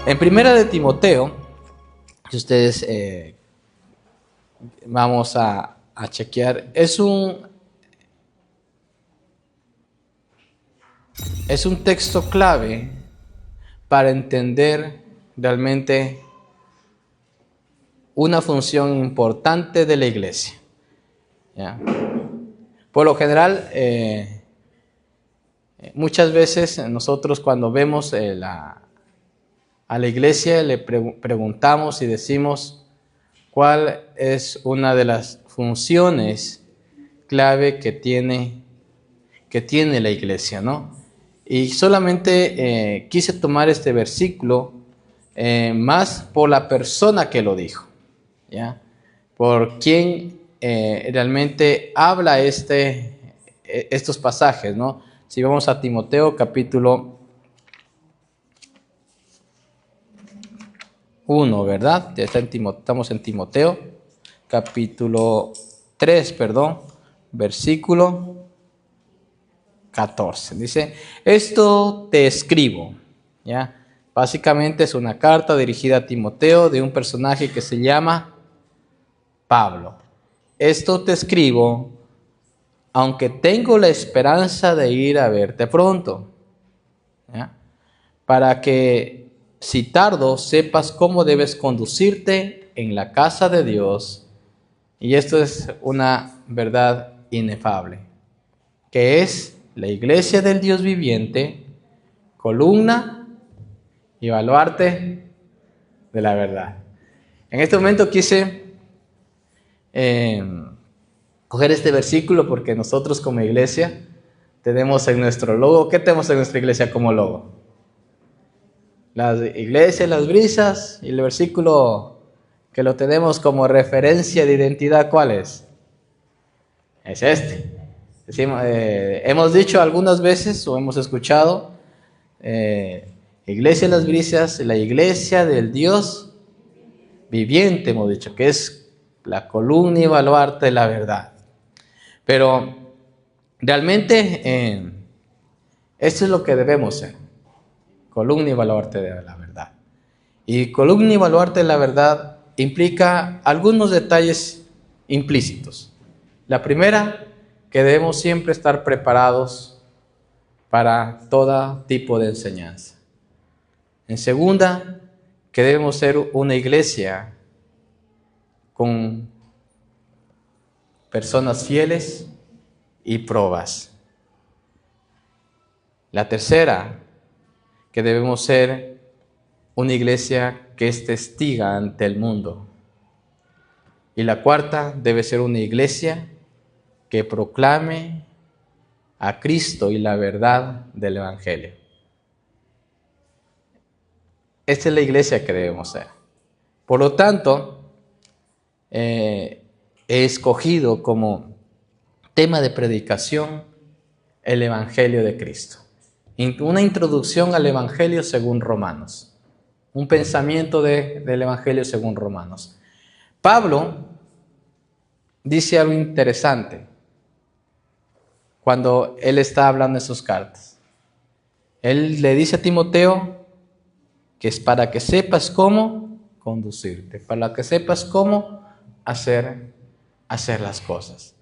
En Primera de Timoteo, si ustedes vamos a chequear, es un texto clave para entender realmente una función importante de la iglesia. ¿Ya? Por lo general, muchas veces nosotros cuando vemos a la iglesia le preguntamos y decimos cuál es una de las funciones clave que tiene la iglesia, ¿no? Y solamente quise tomar este versículo más por la persona que lo dijo, ¿ya? Por quien realmente habla estos pasajes, ¿no? Si vamos a Timoteo capítulo 1, ¿verdad? Estamos en Timoteo capítulo 3, versículo 14. Dice, esto te escribo, ¿ya? Básicamente es una carta dirigida a Timoteo de un personaje que se llama Pablo. Esto te escribo, aunque tengo la esperanza de ir a verte pronto, ¿ya? Para que, si tardo, sepas cómo debes conducirte en la casa de Dios. Y esto es una verdad inefable, que es la iglesia del Dios viviente, columna y baluarte de la verdad. En este momento quise coger este versículo porque nosotros como iglesia tenemos en nuestro logo, ¿qué tenemos en nuestra iglesia como logo? Las iglesias, las brisas, y el versículo que lo tenemos como referencia de identidad, ¿cuál es? Es este. Decimos, hemos dicho algunas veces o hemos escuchado, iglesia de las brisas, la iglesia del Dios viviente, hemos dicho, que es la columna y baluarte de la verdad. Pero realmente esto es lo que debemos ser, columna y baluarte de la verdad. Y columna y baluarte de la verdad implica algunos detalles implícitos. La primera, que debemos siempre estar preparados para todo tipo de enseñanza. En segunda, que debemos ser una iglesia con personas fieles y probas. La tercera, que debemos ser una iglesia que es testiga ante el mundo. Y la cuarta, debe ser una iglesia que proclame a Cristo y la verdad del Evangelio. Esta es la iglesia que debemos ser. Por lo tanto, he escogido como tema de predicación el Evangelio de Cristo. Una introducción al Evangelio según Romanos. Un pensamiento del Evangelio según Romanos. Pablo dice algo interesante cuando él está hablando en sus cartas. Él le dice a Timoteo que es para que sepas cómo conducirte, para que sepas cómo hacer las cosas.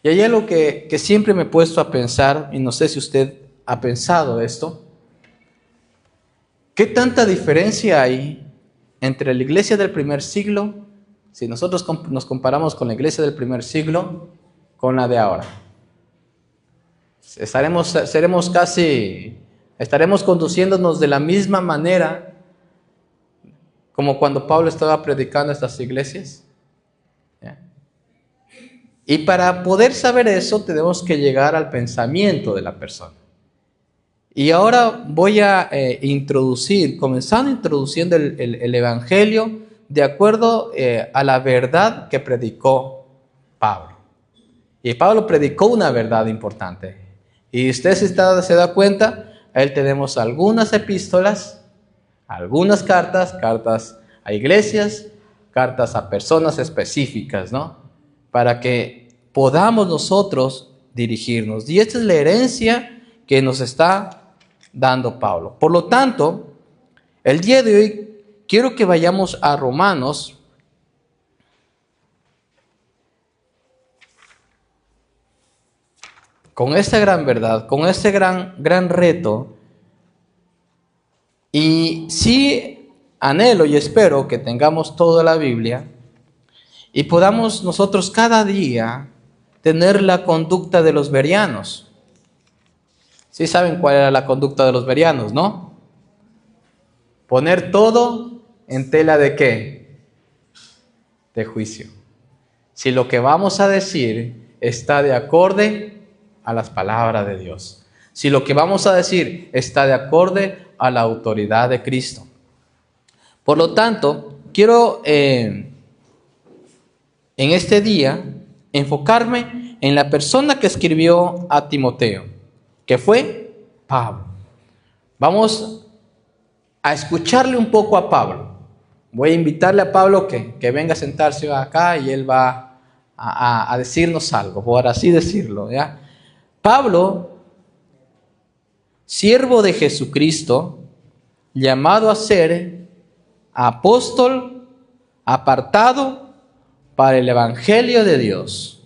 Y hay algo que siempre me he puesto a pensar, y no sé si usted ha pensado esto. ¿Qué tanta diferencia hay entre la iglesia del primer siglo, si nosotros nos comparamos con la iglesia del primer siglo, con la de ahora? Estaremos conduciéndonos de la misma manera como cuando Pablo estaba predicando a estas iglesias. ¿Ya? Y para poder saber eso, tenemos que llegar al pensamiento de la persona. Y ahora voy a comenzando introduciendo el Evangelio de acuerdo a la verdad que predicó Pablo. Y Pablo predicó una verdad importante. Y usted se da cuenta, ahí tenemos algunas epístolas, algunas cartas a iglesias, cartas a personas específicas, ¿no? Para que podamos nosotros dirigirnos. Y esta es la herencia que nos está dando Pablo. Por lo tanto, El día de hoy quiero que vayamos a Romanos, con esta gran verdad, con este gran reto. Y sí anhelo y espero que tengamos toda la Biblia y podamos nosotros cada día tener la conducta de los bereanos. Sí saben cuál era la conducta de los bereanos, ¿no? Poner todo en tela de ¿qué? De juicio. Si lo que vamos a decir está de acorde a las palabras de Dios. Si lo que vamos a decir está de acorde a la autoridad de Cristo. Por lo tanto, quiero en este día enfocarme en la persona que escribió a Timoteo, que fue Pablo. Vamos a escucharle un poco a Pablo. Voy a invitarle a Pablo que venga a sentarse acá y él va a decirnos algo, por así decirlo, ¿ya? Pablo, siervo de Jesucristo, llamado a ser apóstol, apartado para el evangelio de Dios,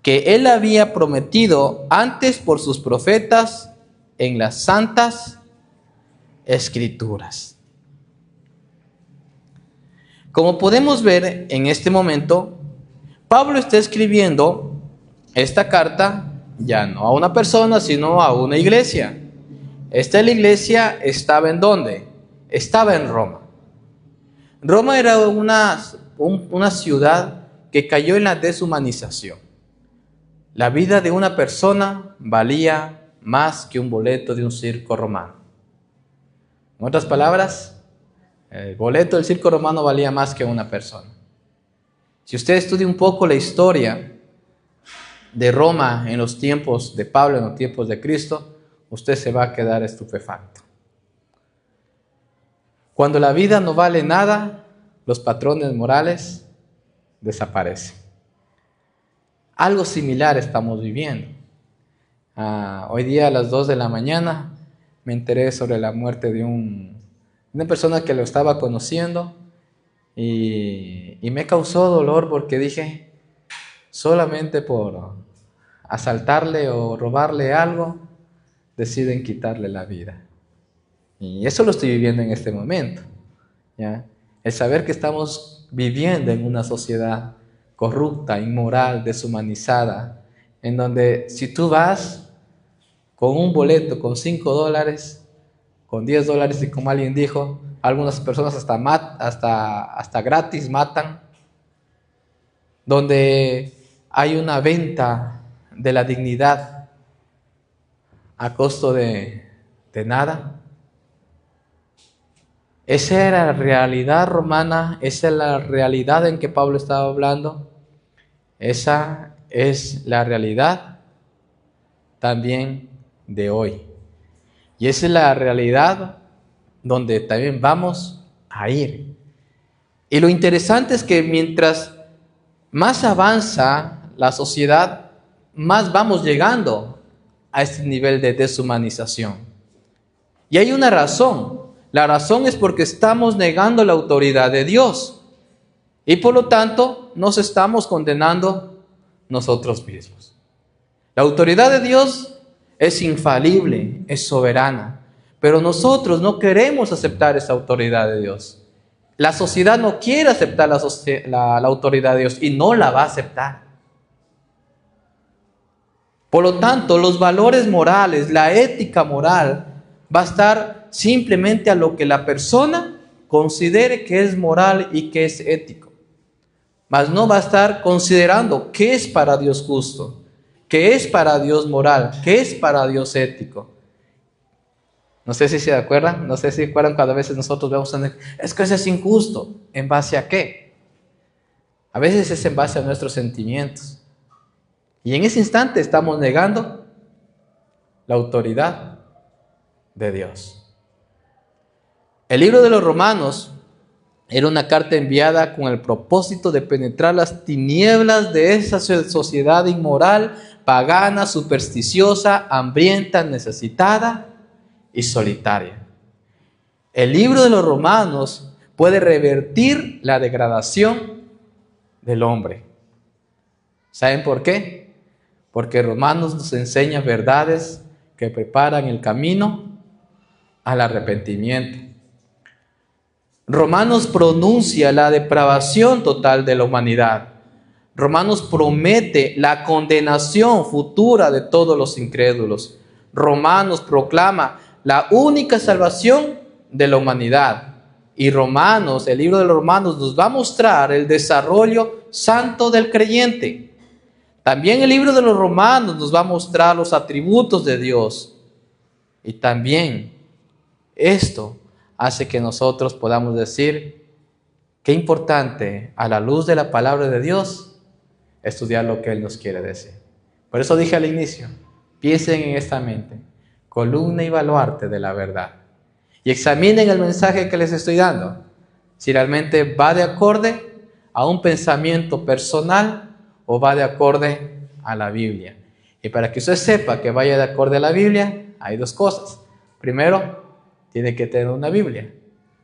que él había prometido antes por sus profetas en las santas Escrituras. Como podemos ver en este momento, Pablo está escribiendo esta carta ya no a una persona, sino a una iglesia. Esta iglesia estaba ¿en dónde? Estaba en Roma. Roma era una ciudad que cayó en la deshumanización. La vida de una persona valía más que un boleto de un circo romano. En otras palabras, el boleto del circo romano valía más que una persona. Si usted estudia un poco la historia de Roma en los tiempos de Pablo, en los tiempos de Cristo, usted se va a quedar estupefacto. Cuando la vida no vale nada, los patrones morales desaparecen. Algo similar estamos viviendo. Hoy día a las 2 de la mañana me enteré sobre la muerte de una persona que lo estaba conociendo y me causó dolor porque dije, solamente por asaltarle o robarle algo, deciden quitarle la vida. Y eso lo estoy viviendo en este momento, ¿ya? El saber que estamos viviendo en una sociedad corrupta, inmoral, deshumanizada, en donde si tú vas con un boleto con $5, con $10, y como alguien dijo, algunas personas hasta gratis matan, donde hay una venta de la dignidad a costo de nada. Esa era la realidad romana, esa es la realidad en que Pablo estaba hablando, esa es la realidad también de hoy. Y esa es la realidad donde también vamos a ir. Y lo interesante es que mientras más avanza la sociedad, más vamos llegando a este nivel de deshumanización. Y hay una razón. La razón es porque estamos negando la autoridad de Dios. Y por lo tanto, nos estamos condenando nosotros mismos. La autoridad de Dios es infalible, es soberana. Pero nosotros no queremos aceptar esa autoridad de Dios. La sociedad no quiere aceptar la autoridad de Dios y no la va a aceptar. Por lo tanto, los valores morales, la ética moral, va a estar simplemente a lo que la persona considere que es moral y que es ético. Mas no va a estar considerando qué es para Dios justo, qué es para Dios moral, qué es para Dios ético. No sé si se acuerdan, no sé si recuerdan cuando a veces nosotros vemos, es que eso es injusto. ¿En base a qué? A veces es en base a nuestros sentimientos. Y en ese instante estamos negando la autoridad de Dios. El libro de los Romanos era una carta enviada con el propósito de penetrar las tinieblas de esa sociedad inmoral, pagana, supersticiosa, hambrienta, necesitada y solitaria. El libro de los Romanos puede revertir la degradación del hombre. ¿Saben por qué? Porque Romanos nos enseña verdades que preparan el camino al arrepentimiento. Romanos pronuncia la depravación total de la humanidad. Romanos promete la condenación futura de todos los incrédulos. Romanos proclama la única salvación de la humanidad. Y Romanos, el libro de los Romanos, nos va a mostrar el desarrollo santo del creyente. También el libro de los Romanos nos va a mostrar los atributos de Dios. Y también esto hace que nosotros podamos decir, qué importante a la luz de la palabra de Dios estudiar lo que Él nos quiere decir. Por eso dije al inicio, piensen en esta mente, columna y baluarte de la verdad. Y examinen el mensaje que les estoy dando, si realmente va de acorde a un pensamiento personal o va de acorde a la Biblia. Y para que usted sepa que vaya de acorde a la Biblia, hay dos cosas. Primero, tiene que tener una Biblia.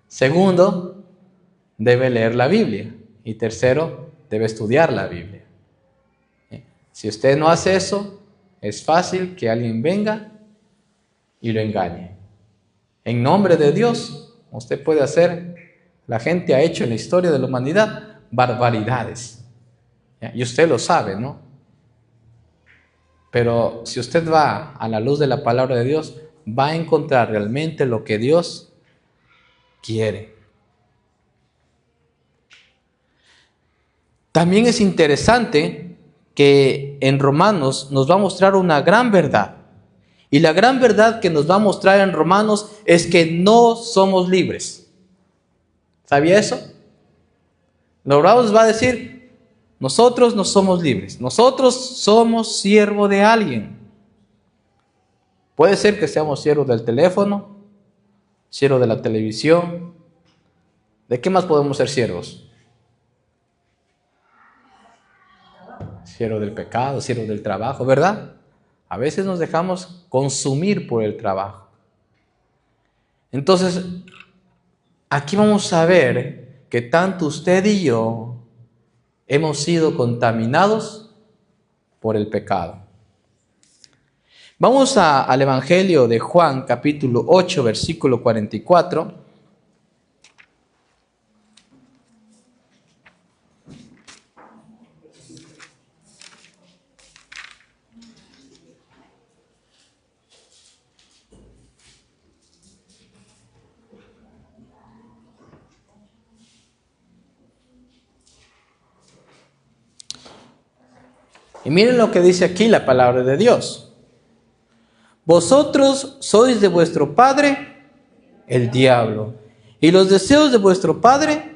Segundo, debe leer la Biblia. Y tercero, debe estudiar la Biblia. Si usted no hace eso, es fácil que alguien venga y lo engañe. En nombre de Dios, usted puede hacer, la gente ha hecho en la historia de la humanidad barbaridades. Y usted lo sabe, ¿no? Pero si usted va a la luz de la palabra de Dios, va a encontrar realmente lo que Dios quiere. También es interesante que en Romanos nos va a mostrar una gran verdad. Y la gran verdad que nos va a mostrar en Romanos es que no somos libres. ¿Sabía eso? Romanos va a decir, nosotros no somos libres. Nosotros somos siervos de alguien. Puede ser que seamos siervos del teléfono, siervos de la televisión. ¿De qué más podemos ser siervos? Siervo del pecado, siervo del trabajo, ¿verdad? A veces nos dejamos consumir por el trabajo. Entonces, aquí vamos a ver que tanto usted y yo hemos sido contaminados por el pecado. Vamos al Evangelio de Juan, capítulo 8, versículo 44. Y miren lo que dice aquí la palabra de Dios. Vosotros sois de vuestro padre, el diablo, y los deseos de vuestro padre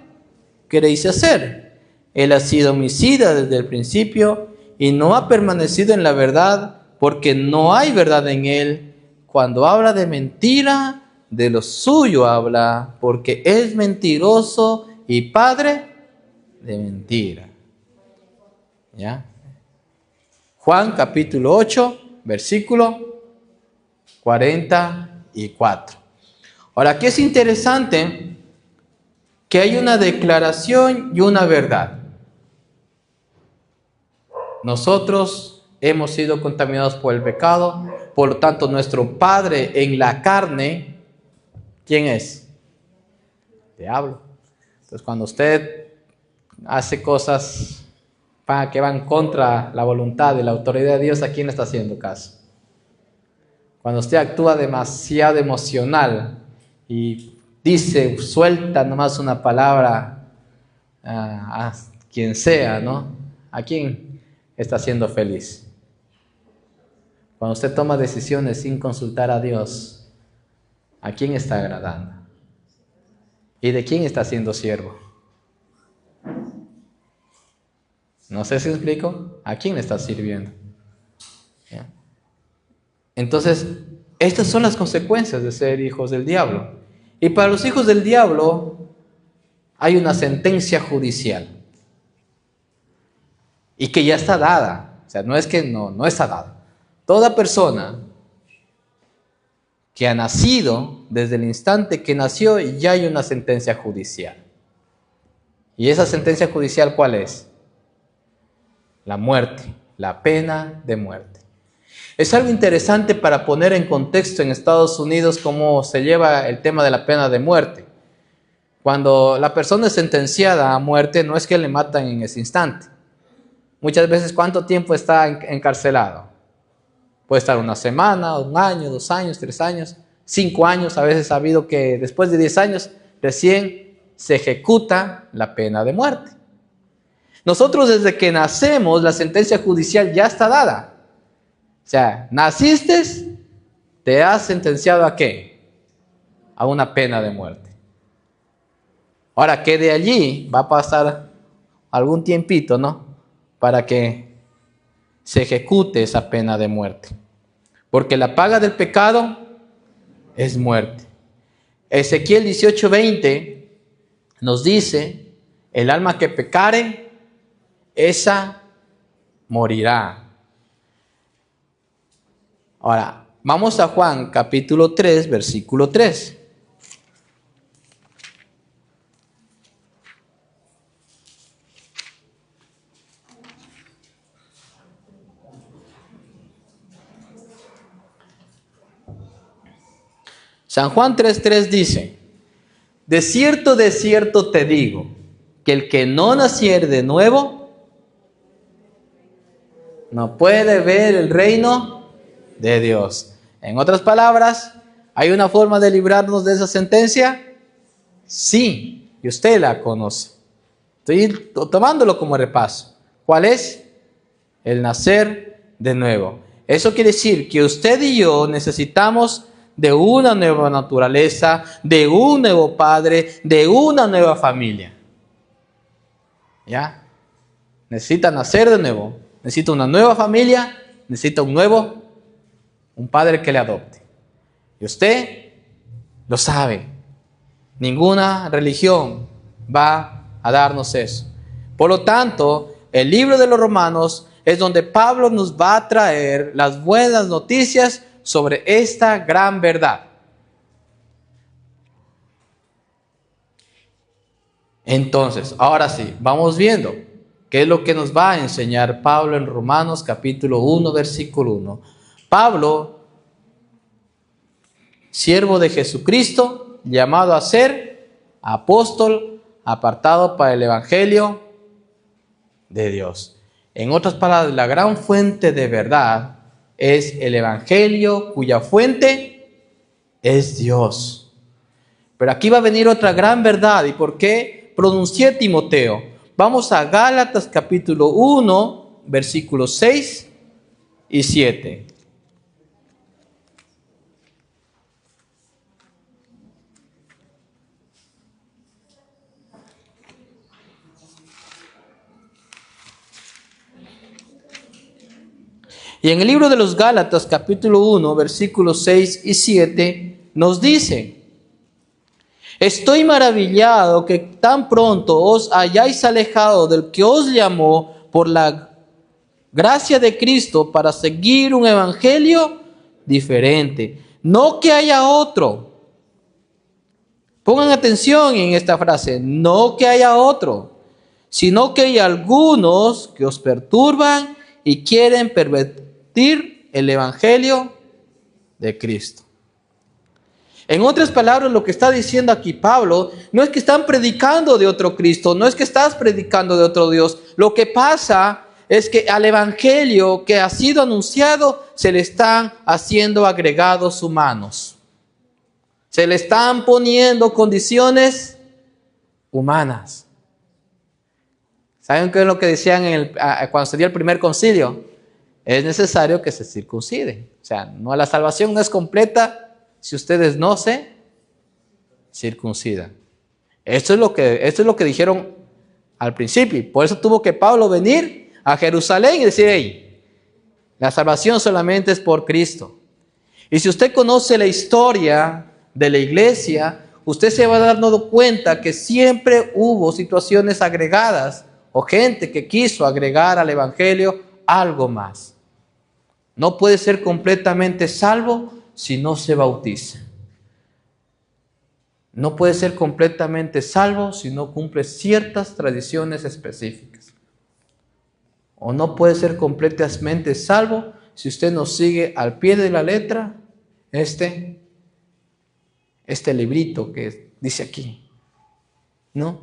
queréis hacer. Él ha sido homicida desde el principio y no ha permanecido en la verdad, porque no hay verdad en él. Cuando habla de mentira, de lo suyo habla, porque es mentiroso y padre de mentira. ¿Ya? Juan capítulo 8, versículo 44. Ahora, aquí es interesante que hay una declaración y una verdad. Nosotros hemos sido contaminados por el pecado, por lo tanto nuestro padre en la carne, ¿quién es? El diablo. Entonces cuando usted hace cosas que van contra la voluntad y la autoridad de Dios, ¿a quién está haciendo caso? Cuando usted actúa demasiado emocional y dice, suelta nomás una palabra a quien sea, ¿no? ¿A quién está siendo feliz? Cuando usted toma decisiones sin consultar a Dios, ¿a quién está agradando? ¿Y de quién está siendo siervo? No sé si explico. ¿A quién está sirviendo? ¿Ya? Entonces, estas son las consecuencias de ser hijos del diablo. Y para los hijos del diablo hay una sentencia judicial. Y que ya está dada. O sea, no es que no está dada. Toda persona que ha nacido, desde el instante que nació, ya hay una sentencia judicial. ¿Y esa sentencia judicial cuál es? La muerte, la pena de muerte. Es algo interesante para poner en contexto en Estados Unidos cómo se lleva el tema de la pena de muerte. Cuando la persona es sentenciada a muerte, no es que le matan en ese instante. Muchas veces, ¿cuánto tiempo está encarcelado? Puede estar una semana, 1 año, 2 años, 3 años, 5 años. A veces ha habido que después de 10 años recién se ejecuta la pena de muerte. Nosotros desde que nacemos, la sentencia judicial ya está dada. O sea, naciste, te has sentenciado ¿a qué? A una pena de muerte. Ahora, que de allí va a pasar algún tiempito, ¿no? Para que se ejecute esa pena de muerte. Porque la paga del pecado es muerte. Ezequiel 18:20 nos dice, el alma que pecare, esa morirá. Ahora, vamos a Juan capítulo 3, versículo 3. San Juan 3:3 dice, de cierto te digo, que el que no naciere de nuevo, no puede ver el reino de Dios. En otras palabras, ¿hay una forma de librarnos de esa sentencia? Sí, y usted la conoce. Estoy tomándolo como repaso. ¿Cuál es? El nacer de nuevo. Eso quiere decir que usted y yo necesitamos de una nueva naturaleza, de un nuevo padre, de una nueva familia. ¿Ya? Necesita nacer de nuevo. Necesita una nueva familia, necesita un padre que le adopte. Y usted lo sabe. Ninguna religión va a darnos eso. Por lo tanto, el libro de los Romanos es donde Pablo nos va a traer las buenas noticias sobre esta gran verdad. Entonces, ahora sí, vamos viendo qué es lo que nos va a enseñar Pablo en Romanos capítulo 1, versículo 1. Pablo, siervo de Jesucristo, llamado a ser apóstol, apartado para el evangelio de Dios. En otras palabras, la gran fuente de verdad es el evangelio, cuya fuente es Dios. Pero aquí va a venir otra gran verdad. ¿Y por qué pronuncié Timoteo? Vamos a Gálatas capítulo 1, versículos 6 y 7. Y en el libro de los Gálatas, capítulo 1, versículos 6 y 7, nos dice, estoy maravillado que tan pronto os hayáis alejado del que os llamó por la gracia de Cristo para seguir un evangelio diferente. No que haya otro. Pongan atención en esta frase, no que haya otro, sino que hay algunos que os perturban y quieren pervertir el evangelio de Cristo. En otras palabras, lo que está diciendo aquí Pablo no es que están predicando de otro Cristo, no es que estás predicando de otro Dios. Lo que pasa es que al evangelio que ha sido anunciado se le están haciendo agregados humanos. Se le están poniendo condiciones humanas. ¿Saben qué es lo que decían cuando se dio el primer concilio? Es necesario que se circunciden. O sea, la salvación no es completa si ustedes no se circuncidan. Esto es lo que dijeron al principio. Por eso tuvo que Pablo venir a Jerusalén y decir, hey, la salvación solamente es por Cristo. Y si usted conoce la historia de la iglesia, usted se va dando cuenta que siempre hubo situaciones agregadas o gente que quiso agregar al evangelio algo más. No puede ser completamente salvo si no se bautiza. No puede ser completamente salvo si no cumple ciertas tradiciones específicas. O no puede ser completamente salvo si usted no sigue al pie de la letra este librito que dice aquí. ¿No?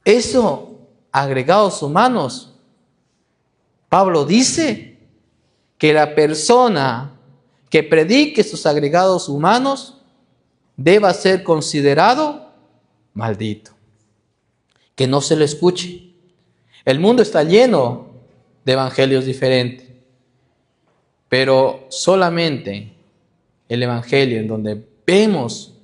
Eso, agregados humanos, Pablo dice que la persona que predique sus agregados humanos deba ser considerado maldito. Que no se le escuche. El mundo está lleno de evangelios diferentes, pero solamente el evangelio en donde vemos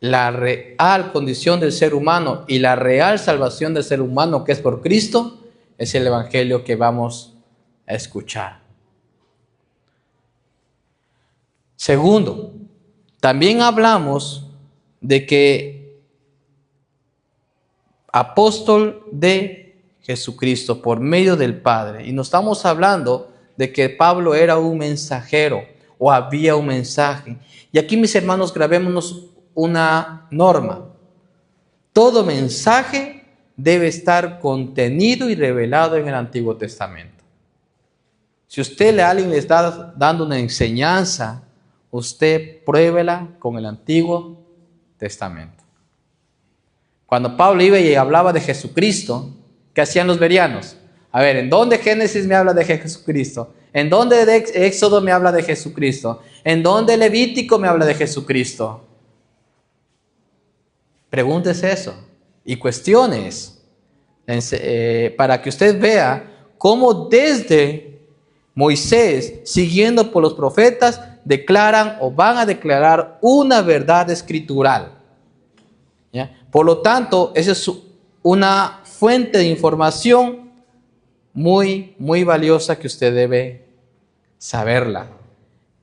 la real condición del ser humano y la real salvación del ser humano, que es por Cristo, es el evangelio que vamos a escuchar. Segundo, también hablamos de que apóstol de Jesucristo por medio del Padre. Y no estamos hablando de que Pablo era un mensajero o había un mensaje. Y aquí, mis hermanos, grabémonos una norma. Todo mensaje debe estar contenido y revelado en el Antiguo Testamento. Si alguien le está dando una enseñanza, usted pruébela con el Antiguo Testamento. Cuando Pablo iba y hablaba de Jesucristo, ¿qué hacían los bereanos? A ver, ¿en dónde Génesis me habla de Jesucristo? ¿En dónde Éxodo me habla de Jesucristo? ¿En dónde Levítico me habla de Jesucristo? Pregúntese eso y cuestiones para que usted vea cómo desde Moisés, siguiendo por los profetas, declaran o van a declarar una verdad escritural. ¿Ya? Por lo tanto, esa es una fuente de información muy, muy valiosa que usted debe saberla.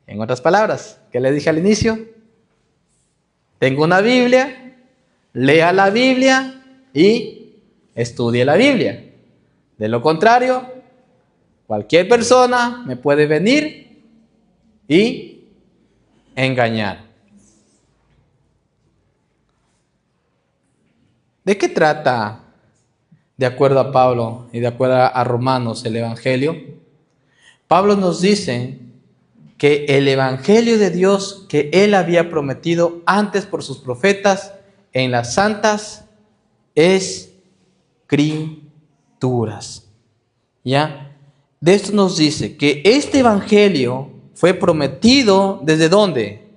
En otras palabras, ¿qué le dije al inicio? Tengo una Biblia, lea la Biblia y estudie la Biblia. De lo contrario, cualquier persona me puede venir y engañar. ¿De qué trata, de acuerdo a Pablo y de acuerdo a Romanos, el Evangelio? Pablo nos dice que el Evangelio de Dios que Él había prometido antes por sus profetas en las santas Escrituras. ¿Ya? De esto nos dice que este Evangelio fue prometido ¿desde dónde?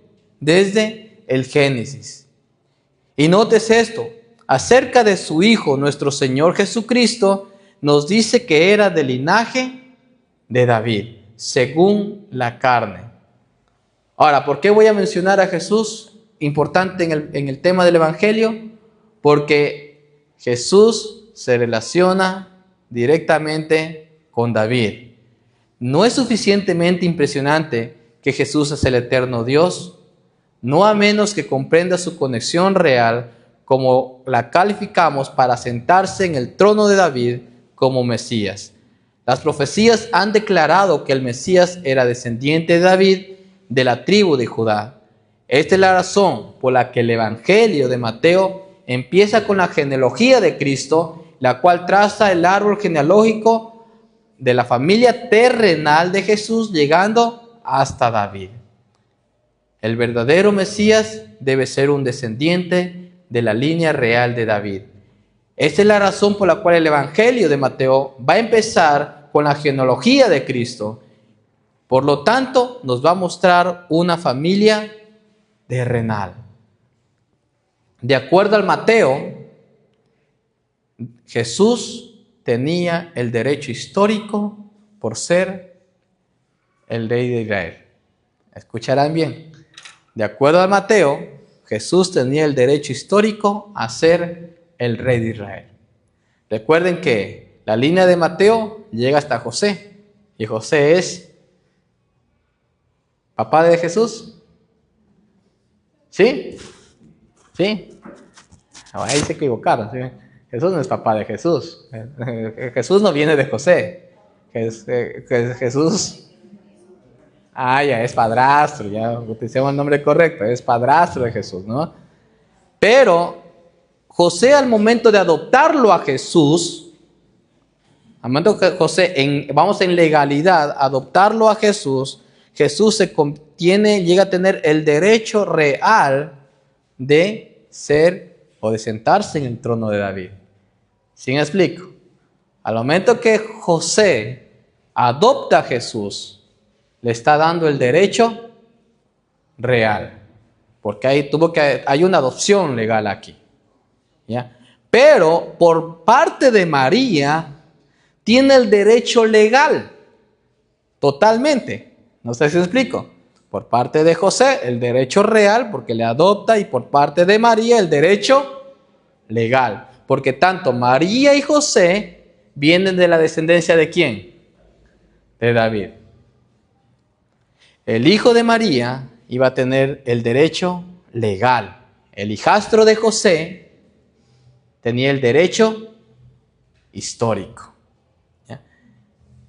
Desde el Génesis. Y nótese esto, acerca de su Hijo, nuestro Señor Jesucristo, nos dice que era del linaje de David, según la carne. Ahora, ¿por qué voy a mencionar a Jesús? Importante en el tema del Evangelio, porque Jesús se relaciona directamente con David. No es suficientemente impresionante que Jesús es el eterno Dios, no a menos que comprenda su conexión real como la calificamos para sentarse en el trono de David como Mesías. Las profecías han declarado que el Mesías era descendiente de David, de la tribu de Judá. Esta es la razón por la que el Evangelio de Mateo empieza con la genealogía de Cristo, la cual traza el árbol genealógico de la familia terrenal de Jesús, llegando hasta David. El verdadero Mesías debe ser un descendiente de la línea real de David. Esta es la razón por la cual el Evangelio de Mateo va a empezar con la genealogía de Cristo. Por lo tanto, nos va a mostrar una familia terrenal. De acuerdo al Mateo, Jesús tenía el derecho histórico por ser el rey de Israel. Escucharán bien. De acuerdo al Mateo, Jesús tenía el derecho histórico a ser el rey de Israel. Recuerden que la línea de Mateo llega hasta José, y José es papá de Jesús. ¿Sí? ¿Sí? Ahí se equivocaron. ¿Sí? Jesús no es papá de Jesús. Jesús no viene de José. Jesús. Ya es padrastro, ya utilicemos el nombre correcto, es padrastro de Jesús, ¿no? Pero José, al momento de adoptarlo a Jesús, al momento que José, vamos en legalidad, adoptarlo a Jesús, Jesús llega a tener el derecho real de ser o de sentarse en el trono de David. ¿Sí me explico? Al momento que José adopta a Jesús, le está dando el derecho real, porque hay una adopción legal aquí, ¿ya? Pero por parte de María tiene el derecho legal, totalmente. No sé si me explico. Por parte de José el derecho real, porque le adopta, y por parte de María el derecho legal, porque tanto María y José vienen de la descendencia ¿de quién? De David. El hijo de María iba a tener el derecho legal. El hijastro de José tenía el derecho histórico. ¿Ya?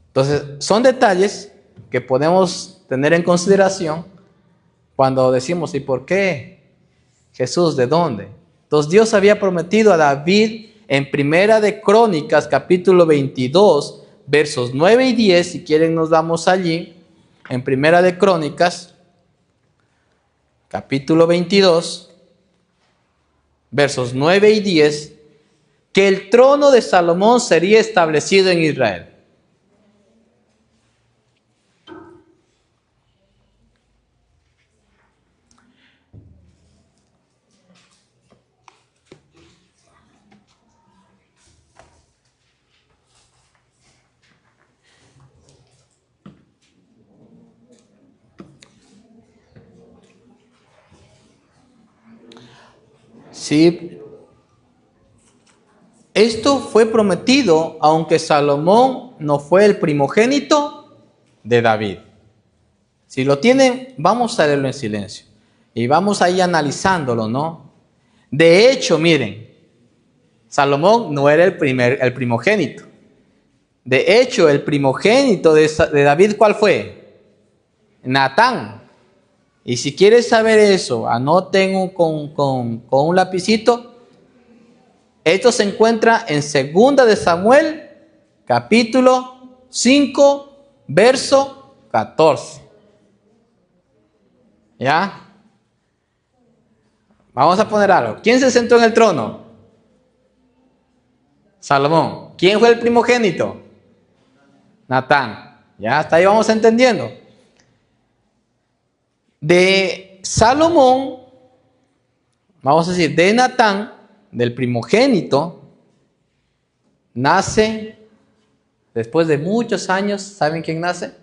Entonces, son detalles que podemos tener en consideración cuando decimos, ¿y por qué? Jesús, ¿de dónde? Entonces, Dios había prometido a David en Primera de Crónicas, capítulo 22, versos 9 y 10, si quieren nos vamos allí. En Primera de Crónicas, capítulo 22, versos 9 y 10, que el trono de Salomón sería establecido en Israel. Sí, esto fue prometido, aunque Salomón no fue el primogénito de David. Si lo tienen, vamos a leerlo en silencio y vamos a ir analizándolo, ¿no? De hecho, miren, Salomón no era el primogénito. De hecho, el primogénito de David, ¿cuál fue? Natán. Y si quieres saber eso, anoten con un lapicito. Esto se encuentra en 2 de Samuel, capítulo 5, verso 14. ¿Ya? Vamos a poner algo. ¿Quién se sentó en el trono? Salomón. ¿Quién fue el primogénito? Natán. ¿Ya? Hasta ahí vamos entendiendo. De Salomón, vamos a decir, de Natán, del primogénito, nace, después de muchos años, ¿saben quién nace?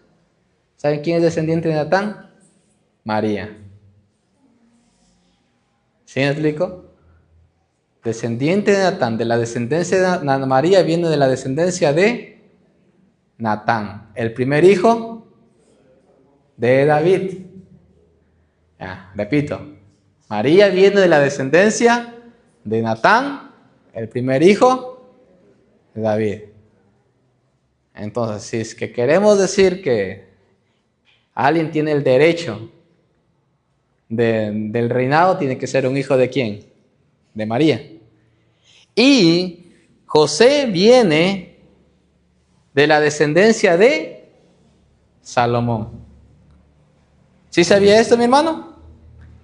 ¿Saben quién es descendiente de Natán? María. ¿Sí me explico? Descendiente de Natán, de la descendencia de María viene de la descendencia de Natán, el primer hijo de David. Ya, repito, María viene de la descendencia de Natán, el primer hijo de David. Entonces, si es que queremos decir que alguien tiene el derecho del reinado, tiene que ser un hijo de ¿quién? De María. Y José viene de la descendencia de Salomón. ¿Sí sabía esto, mi hermano?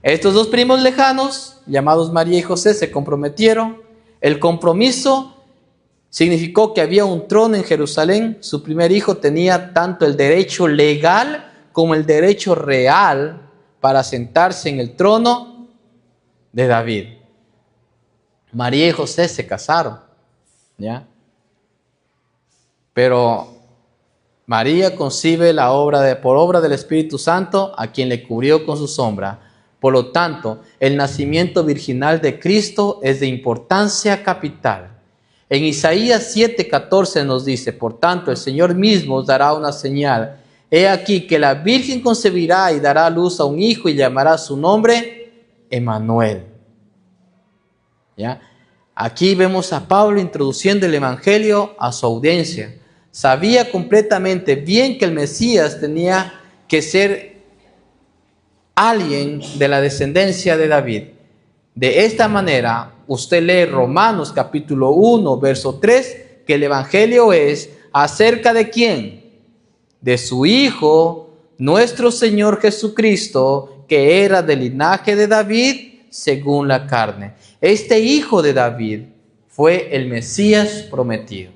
Estos dos primos lejanos, llamados María y José, se comprometieron. El compromiso significó que había un trono en Jerusalén. Su primer hijo tenía tanto el derecho legal como el derecho real para sentarse en el trono de David. María y José se casaron, ¿ya? Pero María concibe por obra del Espíritu Santo, a quien le cubrió con su sombra. Por lo tanto, el nacimiento virginal de Cristo es de importancia capital. En Isaías 7:14 nos dice: por tanto, el Señor mismo os dará una señal. He aquí que la Virgen concebirá y dará a luz a un hijo y llamará su nombre Emmanuel. ¿Ya? Aquí vemos a Pablo introduciendo el Evangelio a su audiencia. Sabía completamente bien que el Mesías tenía que ser alguien de la descendencia de David. De esta manera, usted lee Romanos capítulo 1, verso 3, que el Evangelio es acerca de ¿quién? De su Hijo, nuestro Señor Jesucristo, que era del linaje de David según la carne. Este Hijo de David fue el Mesías prometido,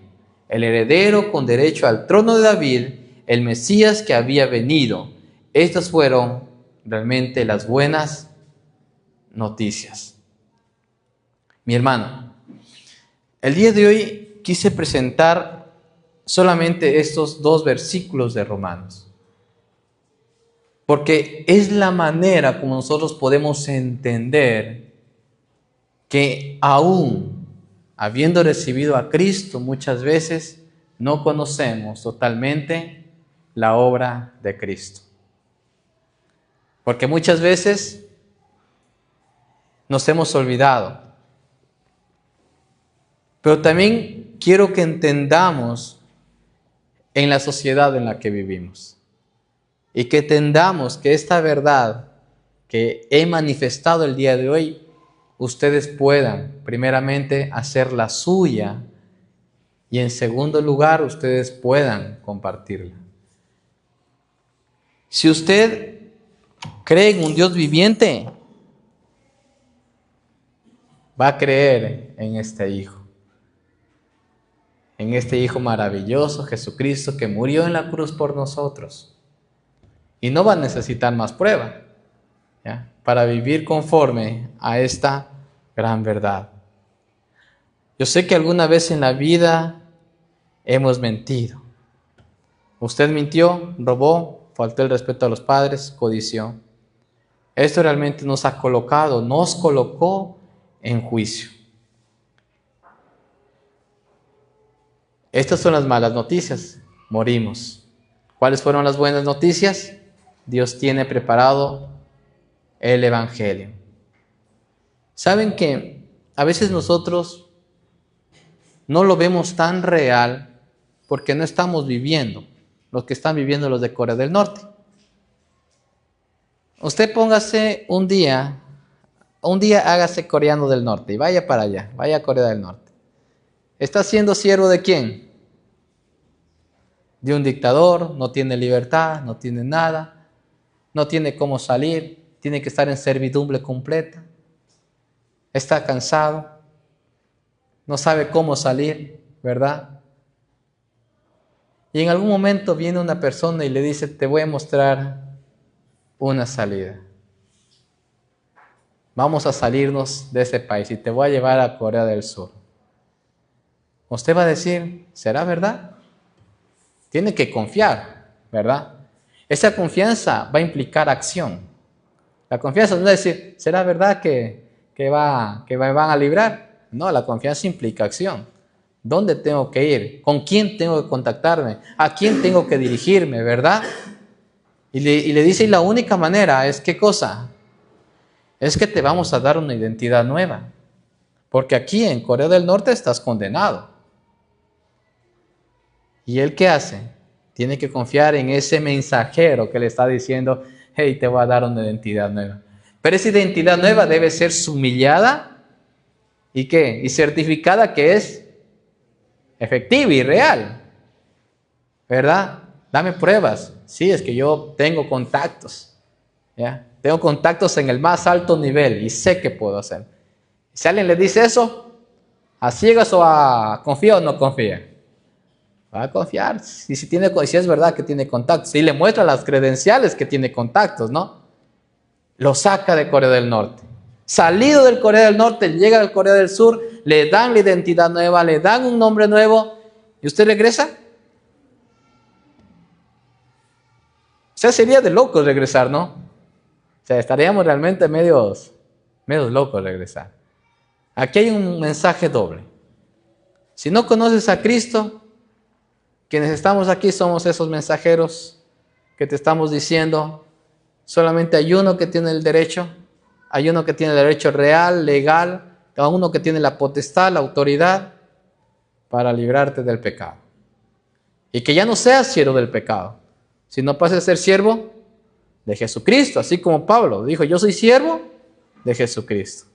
el heredero con derecho al trono de David, el Mesías que había venido. Estas fueron realmente las buenas noticias. Mi hermano, el día de hoy quise presentar solamente estos 2 versículos de Romanos, porque es la manera como nosotros podemos entender que aún habiendo recibido a Cristo, muchas veces no conocemos totalmente la obra de Cristo. Porque muchas veces nos hemos olvidado. Pero también quiero que entendamos en la sociedad en la que vivimos y que entendamos que esta verdad que he manifestado el día de hoy, ustedes puedan primeramente hacerla suya y en segundo lugar ustedes puedan compartirla. Si usted cree en un Dios viviente, va a creer en este Hijo maravilloso, Jesucristo, que murió en la cruz por nosotros. Y no va a necesitar más prueba, ¿ya?, para vivir conforme a esta gran verdad. Yo sé que alguna vez en la vida hemos mentido. Usted mintió, robó, faltó el respeto a los padres, codició. Esto realmente nos colocó en juicio. Estas son las malas noticias. Morimos. ¿Cuáles fueron las buenas noticias? Dios tiene preparado el Evangelio. ¿Saben que a veces nosotros no lo vemos tan real porque no estamos viviendo los que están viviendo los de Corea del Norte? Usted póngase un día hágase coreano del norte y vaya para allá, vaya a Corea del Norte. ¿Está siendo siervo de quién? De un dictador, no tiene libertad, no tiene nada, no tiene cómo salir, tiene que estar en servidumbre completa, está cansado, no sabe cómo salir, ¿verdad? Y en algún momento viene una persona y le dice, te voy a mostrar una salida. Vamos a salirnos de ese país y te voy a llevar a Corea del Sur. Usted va a decir, ¿será verdad? Tiene que confiar, ¿verdad? Esa confianza va a implicar acción. La confianza no es decir, ¿será verdad que me van a librar? No, la confianza implica acción. ¿Dónde tengo que ir? ¿Con quién tengo que contactarme? ¿A quién tengo que dirigirme, verdad? Y le dice, y la única manera es, ¿qué cosa? Es que te vamos a dar una identidad nueva. Porque aquí en Corea del Norte estás condenado. ¿Y él qué hace? Tiene que confiar en ese mensajero que le está diciendo, hey, te voy a dar una identidad nueva. Pero esa identidad nueva debe ser sumillada y ¿qué? Y certificada que es efectiva y real. ¿Verdad? Dame pruebas. Sí, es que yo tengo contactos. ¿Ya? Tengo contactos en el más alto nivel y sé qué puedo hacer. Si alguien le dice eso, ¿a ciegas o a confía o no confía? Va a confiar. Si es verdad que tiene contactos. Si le muestra las credenciales que tiene contactos, ¿no? Lo saca de Corea del Norte. Salido del Corea del Norte, llega al Corea del Sur, le dan la identidad nueva, le dan un nombre nuevo y usted regresa. O sea, sería de locos regresar, ¿no? O sea, estaríamos realmente medios locos regresar. Aquí hay un mensaje doble. Si no conoces a Cristo, quienes estamos aquí somos esos mensajeros que te estamos diciendo, solamente hay uno que tiene el derecho, hay uno que tiene el derecho real, legal, hay uno que tiene la potestad, la autoridad para librarte del pecado. Y que ya no seas siervo del pecado, sino pases a ser siervo de Jesucristo, así como Pablo dijo, yo soy siervo de Jesucristo.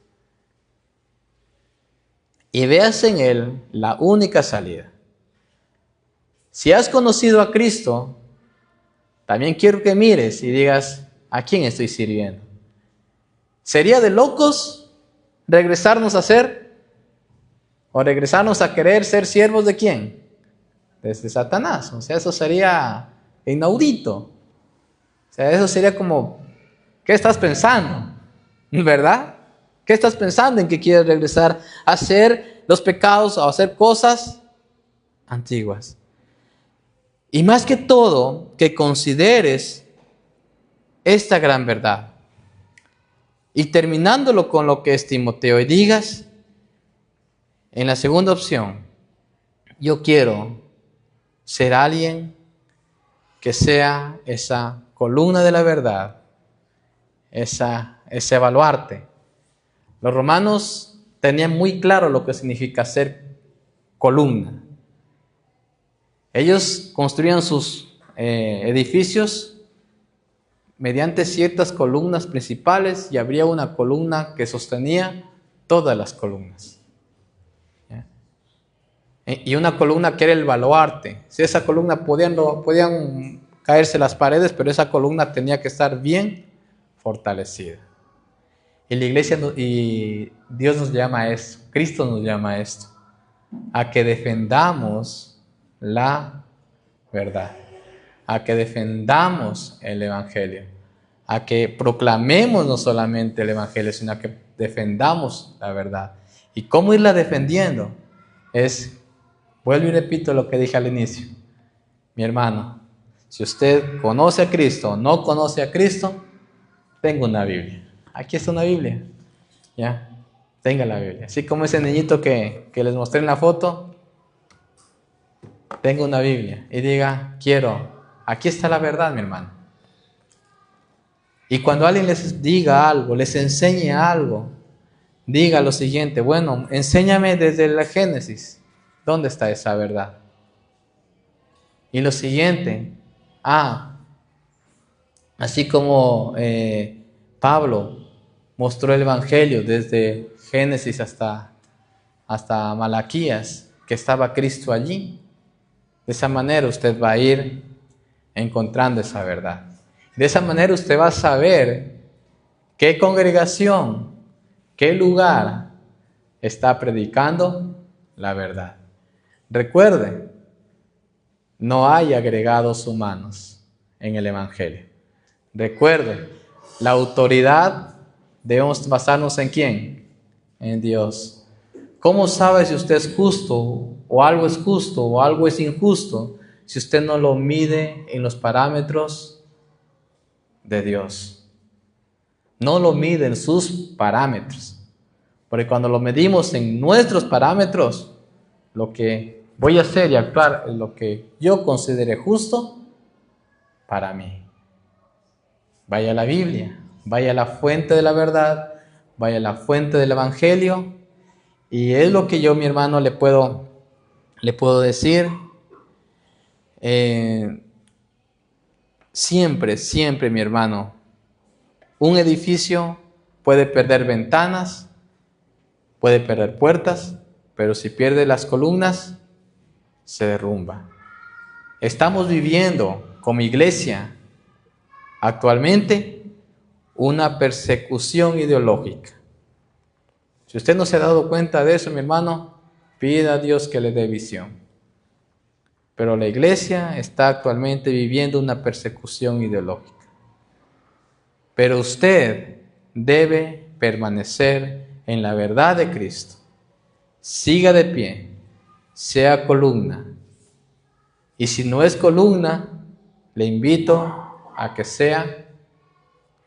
Y veas en Él la única salida. Si has conocido a Cristo, también quiero que mires y digas, ¿a quién estoy sirviendo? ¿Sería de locos regresarnos a ser? ¿O regresarnos a querer ser siervos de quién? De Satanás. O sea, eso sería inaudito. O sea, eso sería como, ¿qué estás pensando? ¿Verdad? ¿Qué estás pensando en que quieres regresar a hacer los pecados o a hacer cosas antiguas? Y más que todo, que consideres esta gran verdad. Y terminándolo con lo que es Timoteo, y digas, en la segunda opción, yo quiero ser alguien que sea esa columna de la verdad, ese baluarte. Los romanos tenían muy claro lo que significa ser columna. Ellos construían sus edificios mediante ciertas columnas principales y habría una columna que sostenía todas las columnas. ¿Ya? Y una columna que era el baluarte. Si esa columna podían caerse las paredes, pero esa columna tenía que estar bien fortalecida. Y la iglesia y Dios nos llama a esto, Cristo nos llama a esto, a que defendamos la verdad, a que defendamos el Evangelio, a que proclamemos no solamente el Evangelio, sino a que defendamos la verdad. ¿Y cómo irla defendiendo? Vuelvo y repito lo que dije al inicio. Mi hermano, si usted conoce a Cristo o no conoce a Cristo, tenga una Biblia. Aquí está una Biblia. ¿Ya? Tenga la Biblia. Así como ese niñito que les mostré en la foto, tenga una Biblia y diga, aquí está la verdad, mi hermano. Y cuando alguien les diga algo, les enseñe algo, diga lo siguiente, bueno, enséñame desde la Génesis, ¿dónde está esa verdad? Y lo siguiente, así como Pablo mostró el Evangelio desde Génesis hasta Malaquías, que estaba Cristo allí. De esa manera usted va a ir encontrando esa verdad. De esa manera usted va a saber qué congregación, qué lugar está predicando la verdad. Recuerde, no hay agregados humanos en el Evangelio. Recuerde, la autoridad debemos basarnos ¿en quién? En Dios. ¿Cómo sabe si usted es justo o algo es injusto si usted no lo mide en los parámetros de Dios? No lo mide en sus parámetros. Porque cuando lo medimos en nuestros parámetros, lo que voy a hacer y actuar es lo que yo considere justo para mí. Vaya a la Biblia, vaya a la fuente de la verdad, vaya a la fuente del Evangelio, y es lo que yo, mi hermano, le puedo decir. Siempre, mi hermano, un edificio puede perder ventanas, puede perder puertas, pero si pierde las columnas, se derrumba. Estamos viviendo como iglesia actualmente una persecución ideológica. Si usted no se ha dado cuenta de eso, mi hermano, pida a Dios que le dé visión. Pero la iglesia está actualmente viviendo una persecución ideológica. Pero usted debe permanecer en la verdad de Cristo. Siga de pie, sea columna. Y si no es columna, le invito a que sea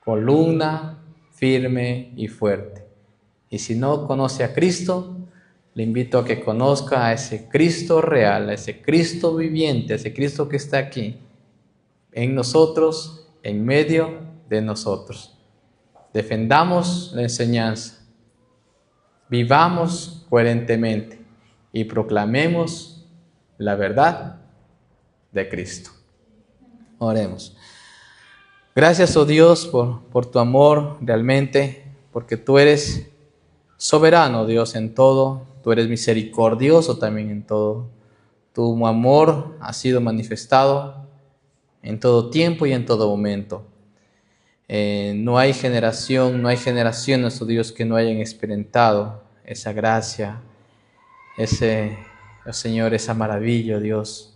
columna firme y fuerte. Y si no conoce a Cristo, le invito a que conozca a ese Cristo real, a ese Cristo viviente, a ese Cristo que está aquí, en nosotros, en medio de nosotros. Defendamos la enseñanza, vivamos coherentemente y proclamemos la verdad de Cristo. Oremos. Gracias, oh Dios, por tu amor realmente, porque tú eres soberano, Dios, en todo. Tú eres misericordioso también en todo. Tu amor ha sido manifestado en todo tiempo y en todo momento. No hay generaciones, oh Dios, que no hayan experimentado esa gracia, oh Señor, esa maravilla, oh Dios,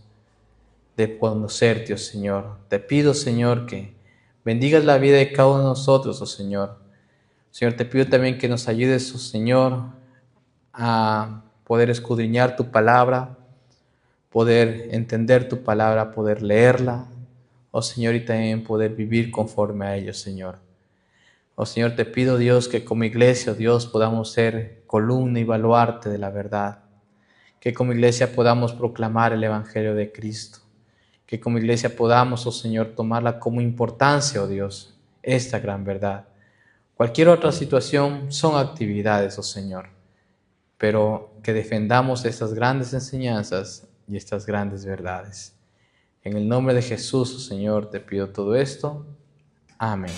de conocerte, oh Señor. Te pido, Señor, que bendigas la vida de cada uno de nosotros, oh Señor. Señor, te pido también que nos ayudes, oh Señor, a poder escudriñar tu palabra, poder entender tu palabra, poder leerla, oh Señor, y también poder vivir conforme a ello, Señor. Oh Señor, te pido, Dios, que como iglesia, oh Dios, podamos ser columna y baluarte de la verdad. Que como iglesia podamos proclamar el Evangelio de Cristo. Que como iglesia podamos, oh Señor, tomarla como importancia, oh Dios, esta gran verdad. Cualquier otra situación son actividades, oh Señor, pero que defendamos estas grandes enseñanzas y estas grandes verdades. En el nombre de Jesús, oh Señor, te pido todo esto. Amén.